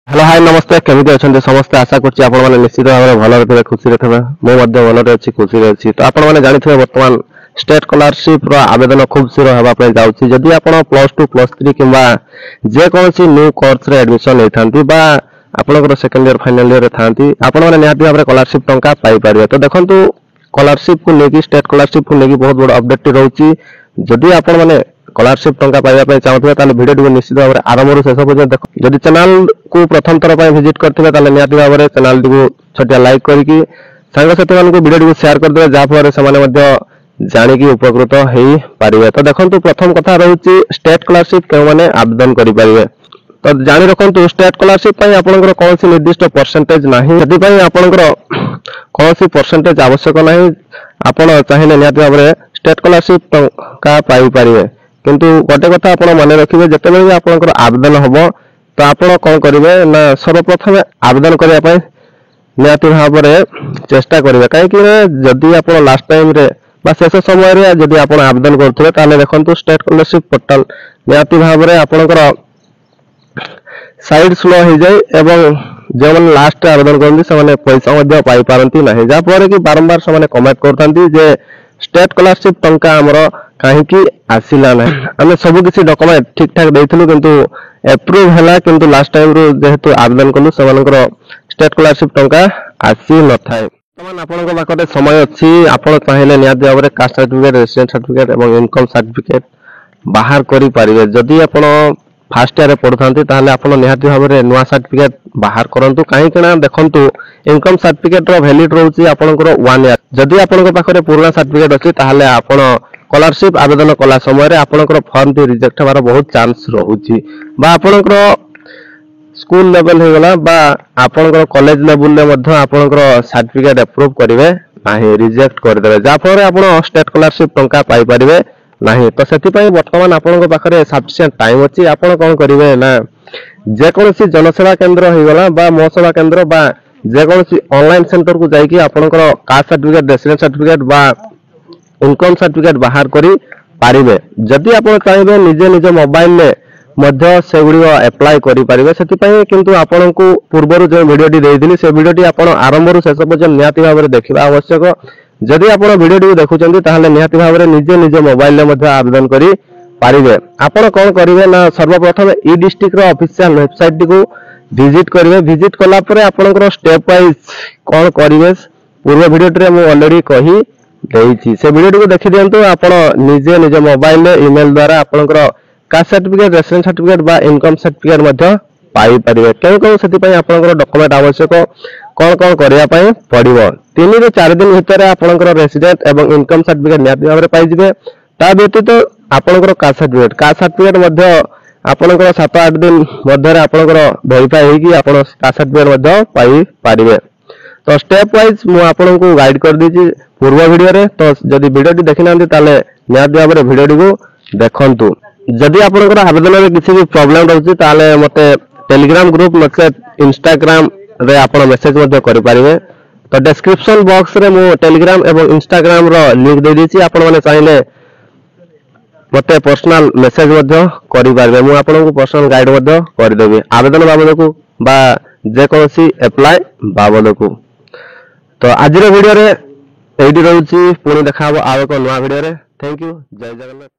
Hello hi नमस्ते केमिति अछन्ते समस्त आशा करछि आपण माने निश्चित भाबरे भलो रहिबे खुशी रहिबे मो मध्ये भलो अछि खुशी अछि तो आपण माने जानिथिबे वर्तमान स्टेट स्कॉलरशिप रो आवेदन खूब शीघ्र हेबा पय जाउछि जदि आपण प्लस 2 प्लस 3 किबा जे कोनसी न्यू कोर्स रे एडमिशन लेथांती बा आपनकर सेकंड ईयर फाइनल ईयर रे थांती आपण माने निहाती भाबरे स्कॉलरशिप टंका पाई परिबे तो देखंतु स्कॉलरशिप को लेकी स्टेट स्कॉलरशिप को लेकी बहुत बड़ अपडेट रहउछि जदि आपण माने स्कॉलरशिप टंका पाइबा पय चाहथबे ताले वीडियो को निश्चित भाबरे आरंभ रु शेष पर्यंत देखो जदि चैनल को प्रथम थर पर विजिट करथिबे ताले निहाती भाबरे चैनल को छोटिया लाइक करिकि संग साथी मान को वीडियो को शेयर कर देबे जा फरे समाने मध्ये जानि कि उपकृत हेई पारिबे तो देखंतु प्रथम कथा रहउछि स्टेट स्कॉलरशिप के माने आवेदन करि पारिबे तो जानि रखंतु स्टेट स्कॉलरशिप पय आपनकर कोनसी निर्दिष्ट परसेंटेज नाही जदि पय आपनकर कोनसी परसेंटेज आवश्यक नाही आपण चाहिले निहाती भाबरे स्टेट स्कॉलरशिप टंका पाई पारिबे किंतु गोटे कथा आपण माने रखिबे जते भी आपनकर आवेदन हबो तो आपण कोन करिवे ना सर्वप्रथम आवेदन करिया पय निहाती भाबरे चेष्टा करिवे काहे कि जदि आपण लास्ट टाइम रे बा शेष समय रे जदि आपण आवेदन करथिबे ताले देखंतु स्टेट स्कॉलरशिप पोर्टल निहाती भाबरे आपनकर साइड स्लो हो जाए एवं जो मन लास्ट आवेदन करथि से माने पैसा मध्ये पाई पारंती नाही जा पर कि बारंबार से माने कमेंट करथांती जे स्टेट स्कॉलरशिप टंका हमरो काहे कि आसिला नाही हमें सब किसी डॉक्यूमेंट ठीक ठाक देइथिलु किंतु अप्रूव हला किंतु लास्ट टाइम रो जेहेतु आवेदन कलु सेमानकर स्टेट स्कॉलरशिप टंका आसी न थाए तमान आपनक बाकटे समय अछि आपण चाहिले नियाद भाबरे कास्ट सर्टिफिकेट रेसिडेंट सर्टिफिकेट एवं इनकम सर्टिफिकेट बाहर करि पारिबे जदि आपण फास्ट ईयर पढुथांती ताले आपण निहाती भाबरे नुवा सर्टिफिकेट बाहर करंतु काहे केना देखंतु इनकम सर्टिफिकेट रो वैलिड रहउची आपनकर 1 ईयर जदि आपनक पाखरे पुराना सर्टिफिकेट अछि ताले आपण स्कॉलरशिप आवेदन कला समय रे आपनकर फॉर्म टी रिजेक्ट होबार बहुत चांस रहउची बा आपनकर स्कूल लेवल हे गला बा आपनकर कॉलेज लेवल ले मध्ये आपनकर सर्टिफिकेट अप्रूव करिवे नाही रिजेक्ट कर देबे जा फरे आपण स्टेट स्कॉलरशिप टंका पाई परिबे नाही तो सेति पय वर्तमान आपनकर पाखरे सफिशिएंट टाइम अछि आपण कोन करिवे ना जे कोनसी जनसेवा केंद्र हे गला बा मो सेवा केंद्र बा जे कोनसी ऑनलाइन सेंटर को जाई कि आपनकर कास्ट सर्टिफिकेट रेसिडेंट सर्टिफिकेट बा इनकम सर्टिफिकेट बाहर करी पारिबे जदि आपण चाहिबे निजे निजे मोबाइल ले मध्य से गुडी अप्लाई करि पारिबे सेति पय किंतु आपण को पूर्वरु जे वीडियो टी देइदिली से वीडियो टी आपण आरंभ रु शेष पर्यंत निहाती भाबरे देखिबा आवश्यक जदि आपण वीडियो टी देखुचंती ताहाले निहाती भाबरे निजे निजे मोबाइल ले मध्य आवेदन करी पारिबे आपण कोन करिवे ना सर्वप्रथम ई डिस्ट्रिक्ट रो ऑफिशियल वेबसाइट को विजिट करिवे विजिट कला परे आपनकर स्टेप वाइज कोन करिवे पूर्व वीडियो टी मु ऑलरेडी कही देइछि से वीडियो को देखि दियंतु आपण निजे निजे मोबाइल ले ईमेल द्वारा आपनकर कास्ट सर्टिफिकेट रेसिडेंट सर्टिफिकेट बा इनकम सर्टिफिकेट मध्ये पाई परिबे केउ सेति पय आपनकर डॉक्यूमेंट आवश्यक कोन कोन करिया पय पडिबो 3 ରୁ 4 दिन भितर आपनकर रेसिडेंट एवं इनकम सर्टिफिकेट निहाती भाबरे पाई जिवे ता व्यतीत आपनकर कास्ट सर्टिफिकेट मध्ये आपनकर 7-8 दिन मध्ये आपनकर वेरीफाई होई कि आपण कास्ट सर्टिफिकेट मध्ये पाई परिबे तो स्टेप वाइज मु आपन को गाइड कर दीची पूर्व वीडियो रे तो जदि वीडियो टी देखि नांती ताले निहाती भाबरे वीडियो टी को देखंतु जदि आपनकर आवेदन रे किछि भी प्रॉब्लम रहउची ताले मते टेलीग्राम ग्रुप मते इंस्टाग्राम रे आपण मेसेज मध्ये करि पारिबे तो डिस्क्रिप्शन बॉक्स रे मु टेलीग्राम एवं इंस्टाग्राम रो लिंक दे दीची आपण माने चाहिले मते पर्सनल मेसेज मध्ये करि पारिबे मु आपण को पर्सनल गाइड मध्ये करि देबी आवेदन बाबद को बा जे कोनसी अप्लाई बाबद को तो आज वीडियो रे एडी रहउची पुणी देखाबो आव को नवा वीडियो रे थैंक यू जय जगन्नाथ।